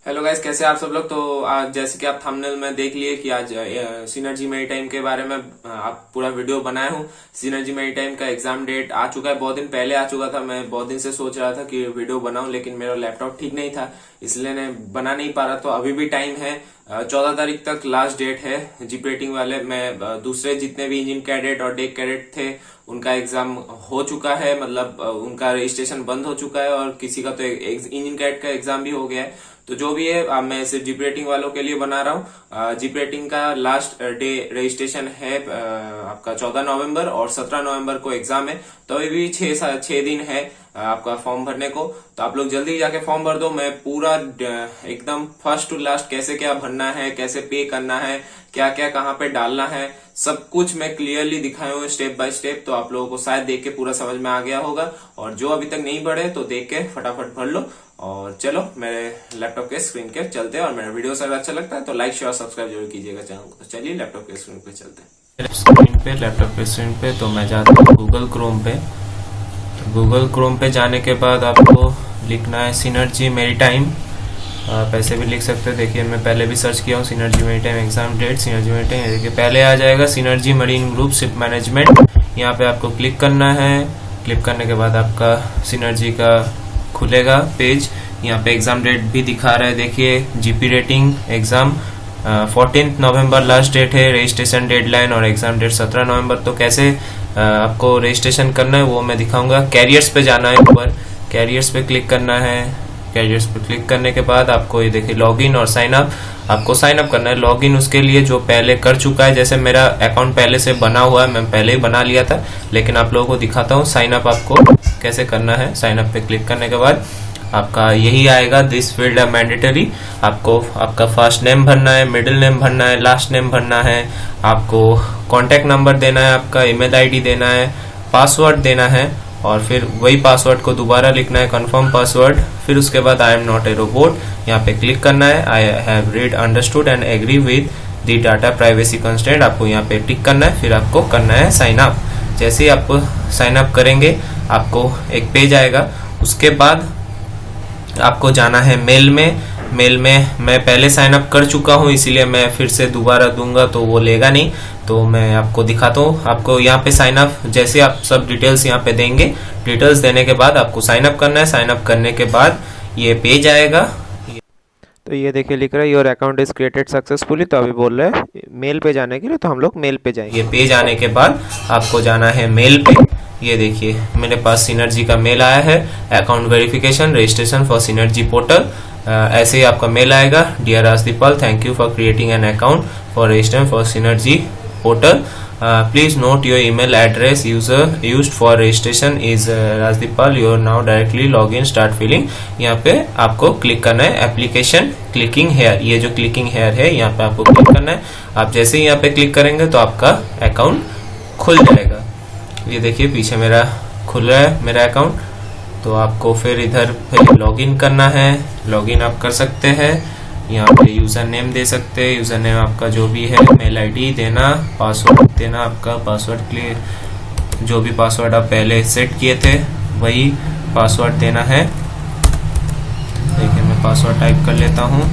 Hello guys, कैसे आप सब लोग। तो आज जैसे कि आप थंबनेल में देख लिए कि आज सिनर्जी मेरीटाइम के बारे में आप पूरा वीडियो बनाया हूँ। सिनर्जी मेरीटाइम का एग्जाम डेट आ चुका है, बहुत दिन पहले आ चुका था। मैं बहुत दिन से सोच रहा था कि वीडियो बनाऊं, लेकिन मेरा लैपटॉप ठीक नहीं था, इसलिए मैं बना नहीं पा रहा। तो अभी भी टाइम है, 14 तारीख तक लास्ट डेट है। जीप रेटिंग वाले मैं दूसरे जितने भी इंजन कैडेट और डेक कैडेट थे उनका एग्जाम हो चुका है, मतलब उनका रजिस्ट्रेशन बंद हो चुका है, और किसी का तो इंजन कैडेट का एग्जाम भी हो गया है। तो जो भी है मैं सिर्फ जीप रेटिंग वालों के लिए बना रहा हूँ। जीप रेटिंग का लास्ट डे रजिस्ट्रेशन है आपका 14 नवंबर, और 17 नवंबर को एग्जाम है। तो अभी भी 6 दिन है आपका फॉर्म भरने को। तो आप लोग जल्दी जाके फॉर्म भर दो। मैं पूरा एकदम फर्स्ट टू लास्ट कैसे क्या भरना है, कैसे पे करना है, क्या क्या कहाँ पे डालना है, सब कुछ मैं क्लियरली दिखाया हूँ स्टेप बाय स्टेप। तो आप लोगों को शायद देख के पूरा समझ में आ गया होगा, और जो अभी तक नहीं भरे तो देख के फटाफट भर लो। और चलो मेरे लैपटॉप के स्क्रीन के चलते हैं। और मेरा वीडियो अगर अच्छा लगता है तो लाइक शेयर सब्सक्राइब जरूर कीजिएगा चैनल को। तो चलिए लैपटॉप के स्क्रीन पे चलते हैं। स्क्रीन पे लैपटॉप के स्क्रीन पे तो मैं जाता हूँ गूगल क्रोम पे। गूगल क्रोम पे जाने के बाद आपको लिखना है सिनर्जी मेरीटाइम। आप ऐसे भी लिख सकते हैं। देखिए मैं पहले भी सर्च किया हूँ synergy maritime exam date, synergy maritime. देखिए पहले आ जाएगा synergy marine group ship management. यहाँ पे आपको क्लिक करना है। क्लिक करने के बाद आपका सिनर्जी का खुलेगा पेज। यहाँ पे एग्जाम डेट भी दिखा रहा है। देखिए जीपी रेटिंग एग्जाम 14 नवंबर लास्ट डेट है, रजिस्ट्रेशन डेडलाइन और एग्जाम डेट 17 नवंबर। तो कैसे आपको रजिस्ट्रेशन करना है वो मैं दिखाऊंगा। कैरियर्स पे जाना है, ऊपर कैरियर्स पे क्लिक करना है। कैरियर्स पे क्लिक करने के बाद आपको ये देखिए लॉगिन और साइन अप, आपको साइन अप करना है। लॉगिन उसके लिए जो पहले कर चुका है, जैसे मेरा अकाउंट पहले से बना हुआ है, मैं पहले ही बना लिया था, लेकिन आप लोगों को दिखाता हूँ साइन अप आपको कैसे करना है। साइन अप पे क्लिक करने के बाद आपका यही आएगा, दिस फील्ड है मैंडेटरी। आपको आपका फर्स्ट नेम भरना है, मिडिल नेम भरना है, लास्ट नेम भरना है, आपको कॉन्टेक्ट नंबर देना है, आपका ईमेल आईडी देना है, पासवर्ड देना है, और फिर वही पासवर्ड को दोबारा लिखना है, कंफर्म पासवर्ड। फिर उसके बाद I am not a robot यहाँ पे क्लिक करना है। I have read understood and agree with the data privacy constraint, आपको यहाँ पे टिक करना है। फिर आपको करना है साइन अप। जैसे ही आपको साइन अप करेंगे आपको एक पेज आएगा। उसके बाद आपको जाना है मेल में। मेल में मैं पहले साइन अप कर चुका हूँ, इसीलिए मैं फिर से दोबारा दूंगा तो वो लेगा नहीं। तो मैं आपको दिखाता हूँ। आपको यहाँ पे साइन अप, जैसे आप सब डिटेल्स यहाँ पे देंगे, डिटेल्स देने के बाद आपको साइन अप करना है। साइन अप करने के बाद ये पेज आएगा। तो ये देखिए लिख रहा है your account is created successfully. तो अभी बोल रहे हैं मेल पे जाने के लिए, तो हम लोग मेल पे जाएंगे। ये पेज आने के बाद आपको जाना है मेल पे। ये देखिए मेरे पास सिनर्जी का मेल आया है, account verification registration for synergy portal. ऐसे ही आपका मेल आएगा, dear Rajdipal, thank you for creating an account for registration for synergy portal. Please note your email address user used for registration is Rajdipal. You are now directly log in start filling. यहाँ पे आपको click करना है application clicking hair. ये जो clicking hair है यहाँ पे आपको क्लिक करना है। आप जैसे ही यहाँ पे क्लिक करेंगे तो आपका अकाउंट खुल जाएगा। ये देखिए पीछे मेरा खुल रहा है मेरा अकाउंट। तो आपको फिर इधर फिर लॉगिन करना है। लॉगिन आप कर सकते हैं, यहाँ पे यूजर नेम दे सकते हैं। यूजर नेम आपका जो भी है, मेल आईडी देना, पासवर्ड देना, आपका पासवर्ड क्लियर, जो भी पासवर्ड आप पहले सेट किए थे वही पासवर्ड देना है। देखिए मैं पासवर्ड टाइप कर लेता हूँ।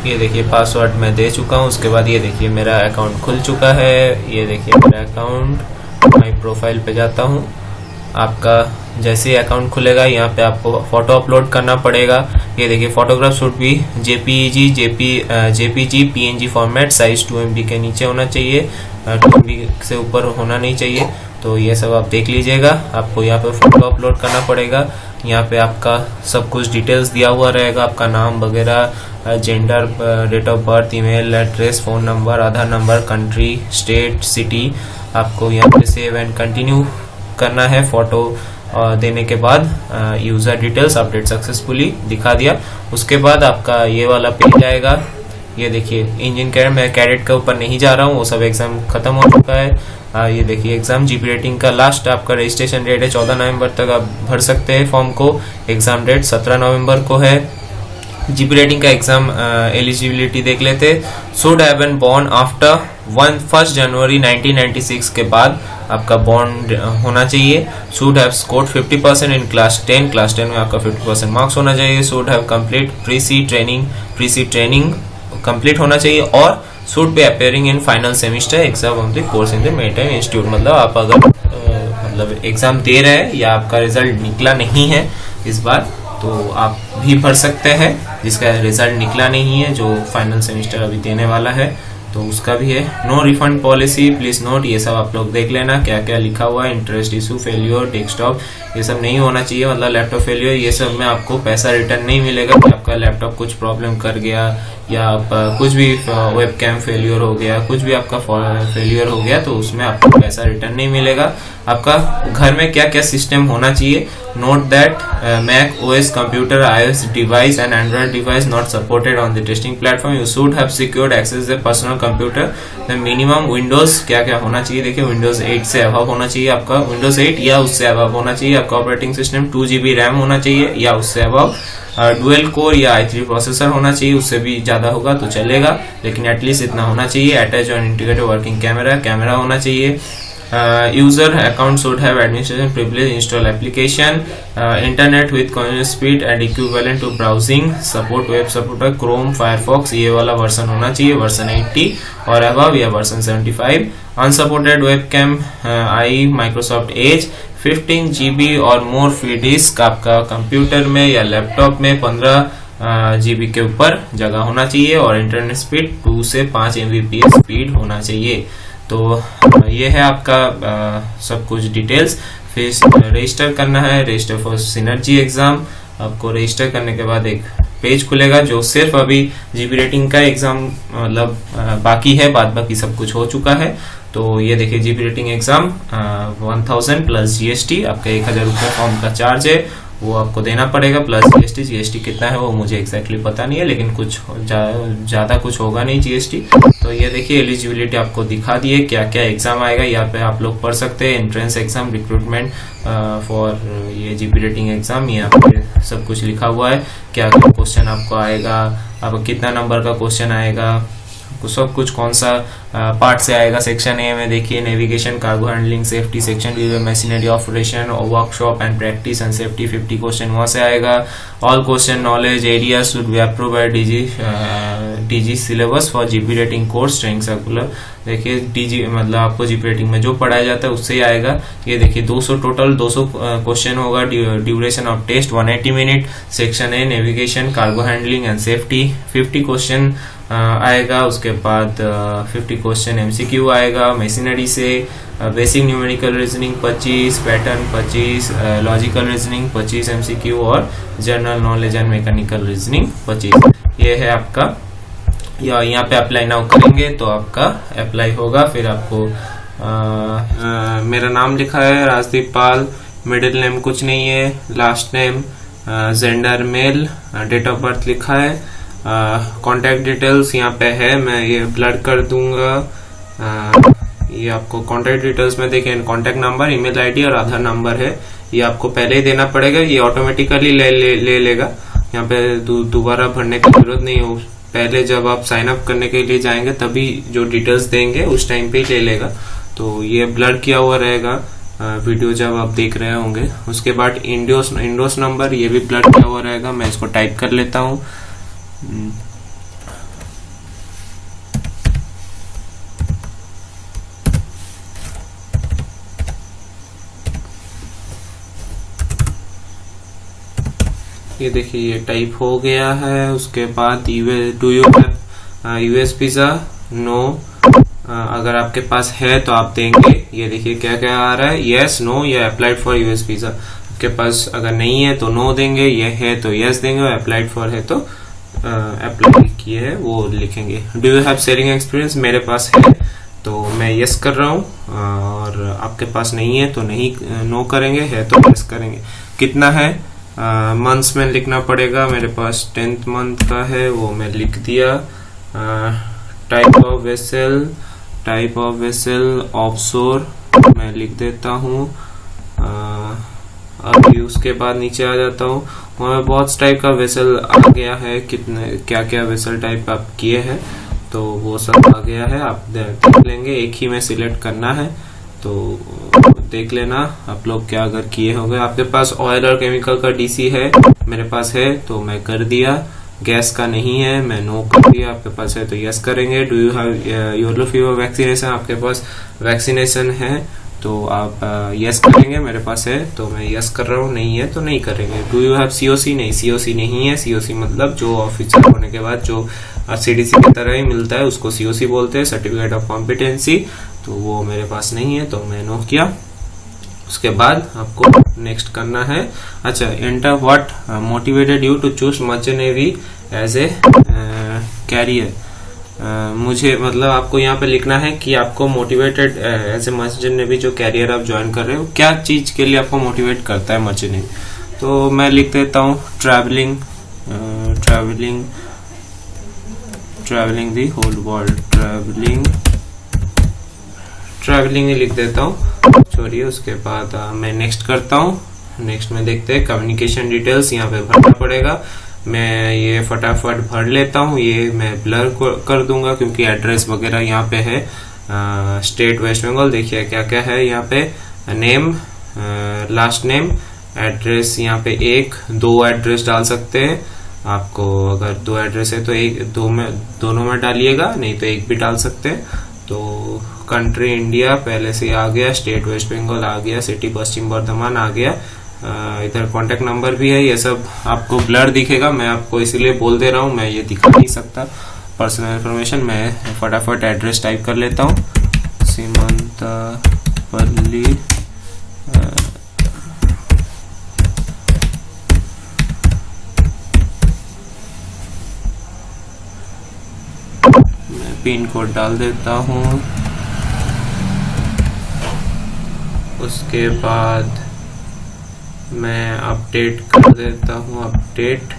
ये देखिए पासवर्ड मैं दे चुका हूँ। उसके बाद ये देखिए मेरा अकाउंट खुल चुका है। ये देखिए मेरा अकाउंट, माई प्रोफाइल पे जाता हूँ। आपका जैसे ही अकाउंट खुलेगा यहाँ पे आपको फोटो अपलोड करना पड़ेगा। ये देखिए फोटोग्राफ शुड भी JPG JPG PNG format, size 2 MB के नीचे होना चाहिए, 2 MB से ऊपर होना नहीं चाहिए। तो ये सब आप देख लीजिएगा। आपको यहाँ पे फोटो अपलोड करना पड़ेगा। यहाँ पे आपका सब कुछ डिटेल्स दिया हुआ रहेगा, आपका नाम वगैरह, gender, date of birth, email address, phone number, Aadhaar number, country, state, city. आपको यहाँ पे सेव एंड कंटिन्यू करना है। फोटो देने के बाद यूजर डिटेल्स अपडेट सक्सेसफुली दिखा दिया। उसके बाद आपका ये वाला पेज आएगा। ये देखिए इंजन कैडेट, मैं कैडेट के ऊपर नहीं जा रहा हूँ, वो सब एग्जाम खत्म हो चुका है। ये देखिए एग्जाम जीपी रेटिंग का लास्ट आपका रजिस्ट्रेशन डेट है 14 नवंबर तक आप भर सकते हैं फॉर्म को। एग्जाम डेट 17 नवंबर को है। जीपी रेटिंग का एग्जाम एलिजिबिलिटी देख लेते। Should have been born after 1 January 1996 के बाद आपका बॉन्ड होना चाहिए। Should have scored 50% in class 10 में आपका 50% मार्क्स होना चाहिए। Should have complete pre sea training complete होना चाहिए और should be appearing in final semester exam of the course in the maritime institute. मतलब आप अगर मतलब एग्जाम दे रहे हैं या आपका रिजल्ट निकला नहीं है इस बार, तो आप भी भर सकते हैं। जिसका रिजल्ट निकला नहीं है, जो फाइनल सेमिस्टर अभी देने वाला है, तो उसका भी है। No refund policy please note, ये सब आप लोग देख लेना क्या क्या लिखा हुआ है। इंटरेस्ट इशू, फेल्योर, डेस्कटॉप, ये सब नहीं होना चाहिए। मतलब लैपटॉप फेल्योर, ये सब में आपको पैसा रिटर्न नहीं मिलेगा कि आपका लैपटॉप कुछ प्रॉब्लम कर गया या आप कुछ भी वेबकैम फेल्योर हो गया, कुछ भी आपका फेल्योर हो गया, तो उसमें आपको पैसा रिटर्न नहीं मिलेगा। आपका घर में क्या क्या सिस्टम होना चाहिए। Note that Mac OS computer, iOS device and android device not supported on the testing platform. You should have secured access the personal computer. The minimum windows क्या क्या होना चाहिए, देखिए विंडोज 8 से अबव होना चाहिए आपका, विंडोज 8 या उससे अबव होना चाहिए आपका ऑपरेटिंग सिस्टम। 2 GB रैम होना चाहिए या उससे अबव। डुअल कोर या i3 प्रोसेसर होना चाहिए, उससे भी ज्यादा होगा तो चलेगा, लेकिन एटलीस्ट इतना होना चाहिए। अटैच और इंटीग्रेटेड वर्किंग कैमरा होना चाहिए। User account should have administration privilege, install application, internet with continuous speed and equivalent to browsing, support web support है Chrome, Firefox, ये वाला वर्जन होना चाहिए, वर्जन 80 और अबव या version 75। unsupported webcam, Microsoft Edge, 15 GB और मोर फ्री डिस्क आपका computer में या लैपटॉप में 15 GB के ऊपर जगह होना चाहिए और इंटरनेट स्पीड 2 से 5 Mbps स्पीड होना चाहिए। तो ये है आपका सब कुछ डिटेल्स। फिर रजिस्टर करना है, रजिस्टर फॉर सिनर्जी एग्जाम। आपको रजिस्टर करने के बाद एक पेज खुलेगा जो सिर्फ अभी जीपी रेटिंग का एग्जाम मतलब बाकी है, बाद बाकी सब कुछ हो चुका है। तो ये देखिए GP rating exam 1000 plus GST, आपका 1000 रुपये फॉर्म का चार्ज है, वो आपको देना पड़ेगा प्लस जीएसटी कितना है वो मुझे एग्जैक्टली पता नहीं है, लेकिन कुछ ज्यादा कुछ होगा नहीं जीएसटी। तो ये देखिए एलिजिबिलिटी आपको दिखा दिए क्या क्या एग्जाम आएगा, यहाँ पे आप लोग पढ़ सकते हैं। एंट्रेंस एग्जाम, रिक्रूटमेंट फॉर ये जीपी रेटिंग एग्जाम, यहाँ पे सब कुछ लिखा हुआ है क्या क्या क्वेश्चन आपको आएगा, आपको कितना नंबर का क्वेश्चन आएगा, सब कुछ कौन सा पार्ट से आएगा। सेक्शन ए में देखिए navigation, cargo handling, safety. Section B में machinery operation, workshop and practice and safety, 50 question वहां से आएगा। All question knowledge area should be approved by DG syllabus for GP rating course training circular. देखिए DG मतलब आपको GP rating में जो पढ़ाया जाता है उससे ही आएगा। ये देखिए 200 टोटल 200 क्वेश्चन होगा। Duration of test 180 minute. Section A navigation, cargo handling and safety 50 question आएगा। उसके बाद 50 क्वेश्चन एमसीक्यू आएगा मशीनरी से। Basic numerical reasoning 25, pattern 25, logical reasoning 25 MCQ और general knowledge and mechanical reasoning 25। ये है आपका, या यहाँ पे अप्लाई नाउ करेंगे तो आपका अप्लाई होगा। फिर आपको मेरा नाम लिखा है राजदीप पाल, मिडिल नेम कुछ नहीं है, last name gender male, date of birth लिखा है। कॉन्टैक्ट डिटेल्स यहाँ पे है, मैं ये ब्लर कर दूंगा। ये आपको कॉन्टैक्ट डिटेल्स में देखें, कॉन्टैक्ट नंबर, ईमेल आईडी और आधार नंबर है, ये आपको पहले ही देना पड़ेगा, ये ऑटोमेटिकली ले लेगा। यहाँ पे दोबारा भरने की जरूरत नहीं हो। पहले जब आप साइन अप करने के लिए जाएंगे तभी जो डिटेल्स देंगे उस टाइम पे ही ले लेगा। तो ये ब्लर किया हुआ रहेगा वीडियो जब आप देख रहे होंगे। उसके बाद इंडोस नंबर, ये भी ब्लर किया हुआ रहेगा। मैं इसको टाइप कर लेता हूँ। ये देखिए ये टाइप हो गया है। उसके बाद do you have US visa? No. अगर आपके पास है तो आप देंगे। ये देखिए क्या क्या आ रहा है, यस, नो या अप्लाइड फॉर यूएस वीजा। आपके पास अगर नहीं है तो नो देंगे, ये है तो यस देंगे, और अप्लाइड फॉर है तो अप्लाई किए है वो लिखेंगे। Do you have sharing experience? मेरे पास है तो मैं यस कर रहा हूँ, और आपके पास नहीं है तो नहीं नो करेंगे, है तो यस करेंगे। कितना है मंथ्स में लिखना पड़ेगा, मेरे पास 10th मंथ का है वो मैं लिख दिया। टाइप ऑफ वेसल ऑफशोर मैं लिख देता हूँ। अभी उसके बाद नीचे आ जाता हूँ, वहाँ बहुत टाइप का वेसल आ गया है, कितने क्या क्या वेसल टाइप आप किए हैं। तो तो वो सब आ गया है, आप देख लेंगे। एक ही में सिलेक्ट करना है, तो देख लेना आप लोग क्या अगर किए होंगे। आपके पास ऑयल और केमिकल का डीसी है, मेरे पास है तो मैं कर दिया। गैस का नहीं है, मैं नो कर दिया। आपके पास है तो यस करेंगे। Do you have yellow fever vaccination, आपके पास वैक्सीनेशन है तो आप यस करेंगे। मेरे पास है तो मैं यस कर रहा हूँ, नहीं है तो नहीं करेंगे। डू यू हैव सीओसी, नहीं सीओसी नहीं है। सीओसी मतलब जो ऑफिसर होने के बाद जो सीडीसी की तरह ही मिलता है उसको सीओसी बोलते हैं, सर्टिफिकेट ऑफ कॉम्पिटेंसी, तो वो मेरे पास नहीं है तो मैं नो किया। उसके बाद आपको नेक्स्ट करना है। अच्छा, enter what motivated you to choose merchant navy as a career. मुझे मतलब आपको यहाँ पे लिखना है कि आपको motivated as a merchant navy जो कैरियर आप ज्वाइन कर रहे हो, क्या चीज के लिए आपको मोटिवेट करता है मर्चेंट नेवी। तो मैं लिख देता हूँ travelling the whole world, travelling ही लिख देता हूँ, छोड़िए। उसके बाद मैं नेक्स्ट करता हूँ। नेक्स्ट में देखते हैं कम्युनिकेशन डिटेल्स, यहाँ पे भरना पड़ेगा। मैं ये फटाफट भर लेता हूँ, ये मैं ब्लर कर दूंगा क्योंकि एड्रेस वगैरह यहाँ पे है। स्टेट वेस्ट बंगाल, देखिए क्या क्या है यहाँ पे। नेम, लास्ट नेम, एड्रेस यहाँ पे 1-2 एड्रेस डाल सकते हैं। आपको अगर 2 एड्रेस है तो दोनों में डालिएगा, नहीं तो एक भी डाल सकते हैं। तो कंट्री इंडिया पहले से आ गया, स्टेट वेस्ट बंगाल आ गया, सिटी पश्चिम बर्धमान आ गया, इधर कॉन्टेक्ट नंबर भी है। ये सब आपको ब्लर दिखेगा, मैं आपको इसीलिए बोल दे रहा हूँ, मैं ये दिखा नहीं सकता पर्सनल इन्फॉर्मेशन। मैं फटाफट एड्रेस टाइप कर लेता हूँ, सीमंतपल्ली मैं पिन कोड डाल देता हूँ। उसके बाद मैं अपडेट कर देता हूँ, अपडेट।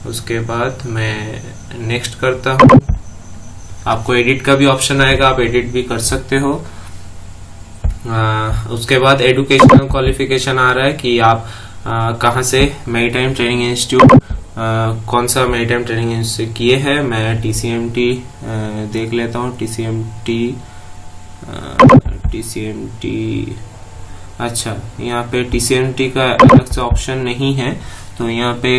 उसके बाद मैं नेक्स्ट करता हूँ। आपको एडिट का भी ऑप्शन आएगा, आप एडिट भी कर सकते हो। उसके बाद एजुकेशनल क्वालिफिकेशन आ रहा है कि आप कहाँ से मैरीटाइम ट्रेनिंग इंस्टीट्यूट, कौन सा मैरीटाइम ट्रेनिंग इंस्टीट्यूट किए हैं। मैं TCMT देख लेता हूँ, TCMT। अच्छा, यहाँ पे TCMT का अलग से ऑप्शन नहीं है, तो यहाँ पे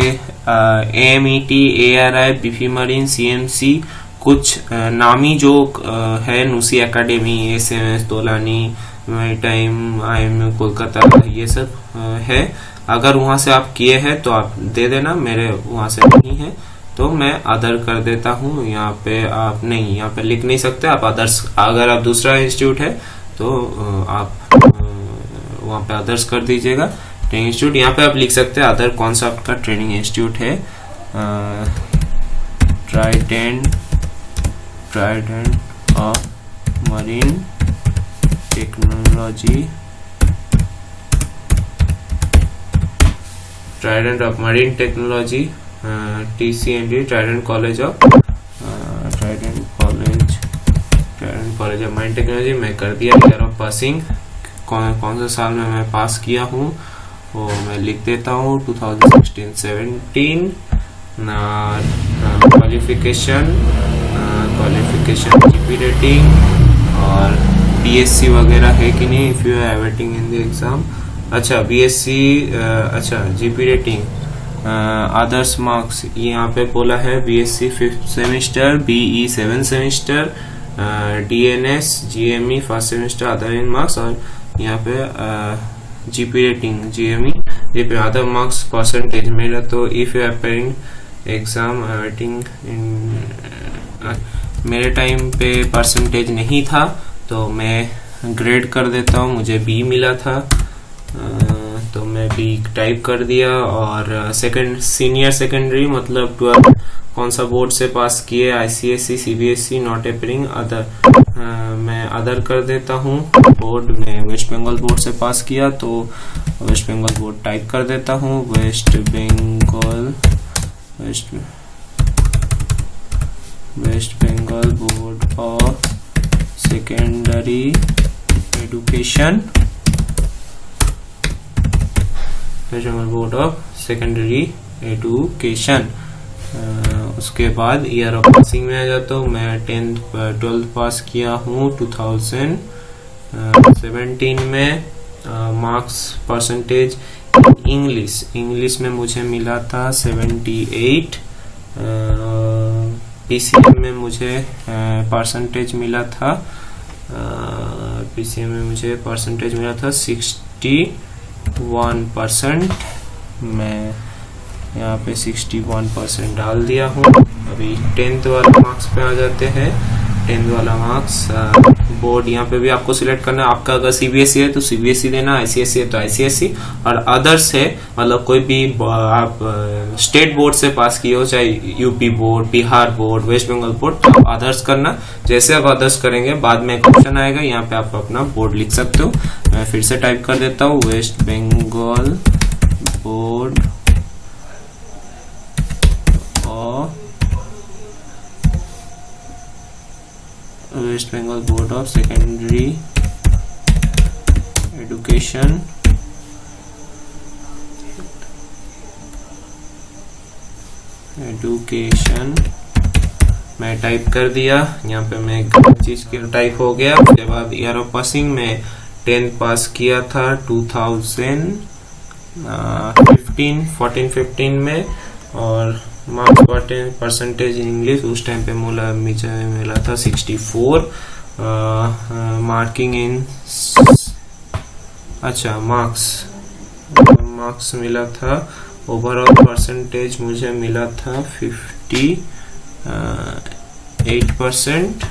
AMET, ARI, BF marine, CMC, कुछ नामी जो है, NUSI academy, SMS Tolani, maritime, IMU Kolkata, ये सब है। अगर वहां से आप किए हैं तो आप दे देना, मेरे वहां से नहीं है तो मैं अदर कर देता हूँ। यहाँ पे आप नहीं, यहाँ पे लिख नहीं सकते आप अदर्स। अगर आप दूसरा इंस्टीट्यूट है तो आप वहाँ पे अदर्स कर दीजिएगा। ट्रेनिंग इंस्टीट्यूट यहाँ पे आप लिख सकते हैं अदर कौन सा आपका ट्रेनिंग इंस्टीट्यूट है। Trident of marine technology, Trident of marine technology, TCMT, Trident college of mine technology. मैं कर दिया। ईयर ऑफ पासिंग, कौन सा साल में मैं पास किया हूँ वो मैं लिख देता हूँ, 2016-17। क्वालिफिकेशन GP रेटिंग और BSc वगैरह है कि नहीं, if you are awaiting in the exam. अच्छा, BSc, अच्छा GP रेटिंग, अदर्स मार्क्स यहाँ पे बोला है BSc 5th semester, BE 7th semester, DNS GME 1st semester, other in marks. और यहाँ पे GP रेटिंग GME, ये पे अदर मार्क्स परसेंटेज। मेरा तो if you appearing exam waiting in, मेरे टाइम पे परसेंटेज नहीं था तो मैं ग्रेड कर देता हूँ, मुझे B मिला था तो मैं B टाइप कर दिया। और सीनियर सेकेंडरी मतलब 12 कौन सा बोर्ड से पास किए, ICSE, CBSE, not appearing other, मैं अदर कर देता हूँ। बोर्ड में वेस्ट बंगाल बोर्ड से पास किया तो वेस्ट बंगाल बोर्ड टाइप कर देता हूँ। West Bengal board of secondary education, West Bengal board of secondary education. उसके बाद ईयर ऑफ पासिंग में आ जाता हूँ। मैं 12th पास किया हूँ 2017 में। मार्क्स परसेंटेज इंग्लिश में मुझे मिला था 78। पीसीएम में मुझे परसेंटेज मिला था 61%। मैं यहाँ पे 61% डाल दिया हूँ। अभी 10th वाला मार्क्स पे आ जाते हैं। 10th वाला मार्क्स बोर्ड यहाँ पे भी आपको सिलेक्ट करना है। आपका अगर सीबीएसई है तो सीबीएसई देना, आईसीएसई है तो आईसीएसई, और अदर्स है मतलब कोई भी आप स्टेट बोर्ड से पास किए हो, चाहे UP board, Bihar board, West Bengal board, तो आप अदर्स करना। जैसे आप अदर्स करेंगे बाद में एक ऑप्शन आएगा, यहाँ पे आप अपना बोर्ड लिख सकते हो। मैं फिर से टाइप कर देता हूँ, West Bengal board West Bengal board of secondary education मैं टाइप कर दिया। यहाँ पे मैं एक चीज की टाइप हो गया। उसके बाद ईयर ऑफ पासिंग में 10th पास किया था 2014-15 में, और मार्क्स परसेंटेज इंग्लिश उस टाइम पे मुझे मिला था 64। मार्किंग इन मार्क्स मिला था, ओवरऑल परसेंटेज मुझे मिला था 58%।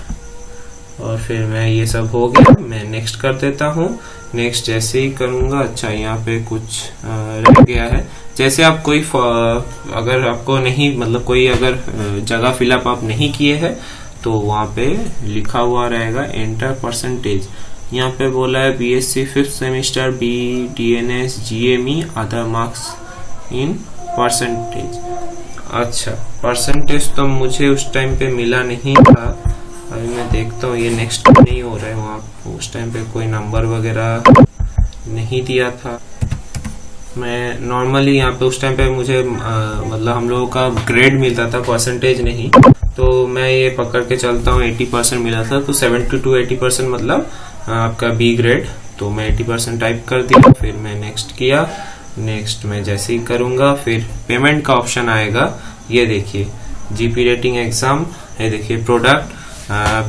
और फिर मैं ये सब हो गया, मैं नेक्स्ट कर देता हूँ। नेक्स्ट जैसे ही करूंगा, अच्छा यहाँ पे कुछ रह गया है। जैसे आप कोई अगर आपको नहीं मतलब कोई अगर जगह फिलअप आप नहीं किए हैं तो वहाँ पे लिखा हुआ रहेगा एंटर परसेंटेज। यहाँ पे बोला है BSc 5th semester B DNS GME other marks in percentage. अच्छा, परसेंटेज तो मुझे उस टाइम पे मिला नहीं था। अभी मैं देखता हूँ ये नेक्स्ट नहीं हो रहा है। वहाँ उस टाइम पे कोई नंबर वगैरह नहीं दिया था। मैं नॉर्मली यहाँ पे उस टाइम पे मुझे मतलब हम लोगों का ग्रेड मिलता था, परसेंटेज नहीं। तो मैं ये पकड़ के चलता हूँ 80% मिला था, तो 70 to 80% मतलब आपका बी ग्रेड। तो मैं 80% टाइप कर दिया। फिर मैं नेक्स्ट किया। नेक्स्ट में जैसे ही करूंगा फिर पेमेंट का ऑप्शन आएगा। ये देखिए जीपी रेटिंग एग्जाम, ये देखिए product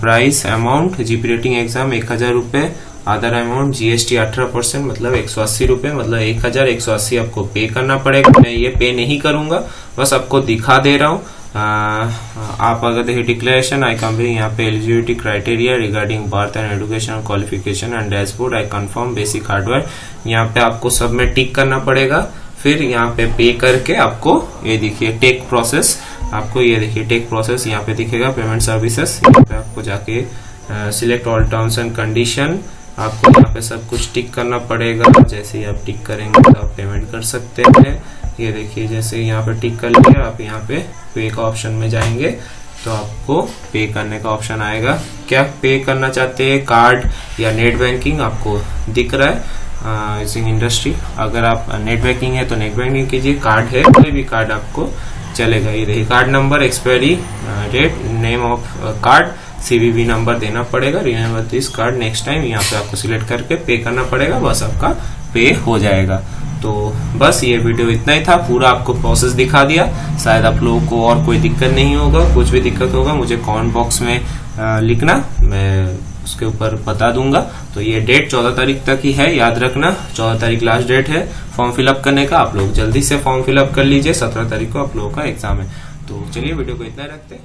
price amount GP rating exam 1000 रुपए, अदर अमाउंट जीएसटी 18% मतलब 180 रुपए, मतलब 1180 आपको पे करना पड़ेगा। मैं ये पे नहीं करूंगा, बस आपको दिखा दे रहा हूँ। आप अगर देखिए डिक्लेरेशन आई कंप्लीट, यहाँ पे eligibility criteria regarding birth and education qualification and dashboard I confirm basic hardware, यहाँ पे आपको सब में टिक करना पड़ेगा। फिर यहाँ पे करके आपको ये देखिए टेक प्रोसेस, आपको ये देखिए टेक प्रोसेस यहाँ पे दिखेगा पेमेंट सर्विसेज। यहाँ पे आपको जाके select all terms and condition, आपको यहाँ पे सब कुछ टिक करना पड़ेगा। जैसे ही आप टिक करेंगे तो आप पेमेंट कर सकते हैं। ये देखिए जैसे यहाँ पे टिक कर लिया, आप यहाँ पे का ऑप्शन में जाएंगे तो आपको पे करने का ऑप्शन आएगा। क्या पे करना चाहते हैं, कार्ड या नेट बैंकिंग, आपको दिख रहा है यूजिंग इंडस्ट्री। अगर आप नेट बैंकिंग है तो नेट बैंकिंग कीजिए, कार्ड है कोई भी कार्ड आपको चलेगा। ये देखिए card number, expiry date, name of card, CVV number देना पड़ेगा। Remember this card next time, यहाँ पे आपको सिलेक्ट करके पे करना पड़ेगा, बस आपका पे हो जाएगा। तो बस ये वीडियो इतना ही था, पूरा आपको प्रोसेस दिखा दिया। शायद आप लोगों को और कोई दिक्कत नहीं होगा, कुछ भी दिक्कत होगा मुझे कमेंट बॉक्स में लिखना, मैं उसके ऊपर बता दूंगा। तो ये डेट 14 तारीख तक ही है, याद रखना 14 तारीख लास्ट डेट है फॉर्म फिलअप करने का। आप लोग जल्दी से फॉर्म फिलअप कर लीजिए, 17 तारीख को आप लोगों का एग्जाम है। तो चलिए वीडियो को इतना रखते हैं।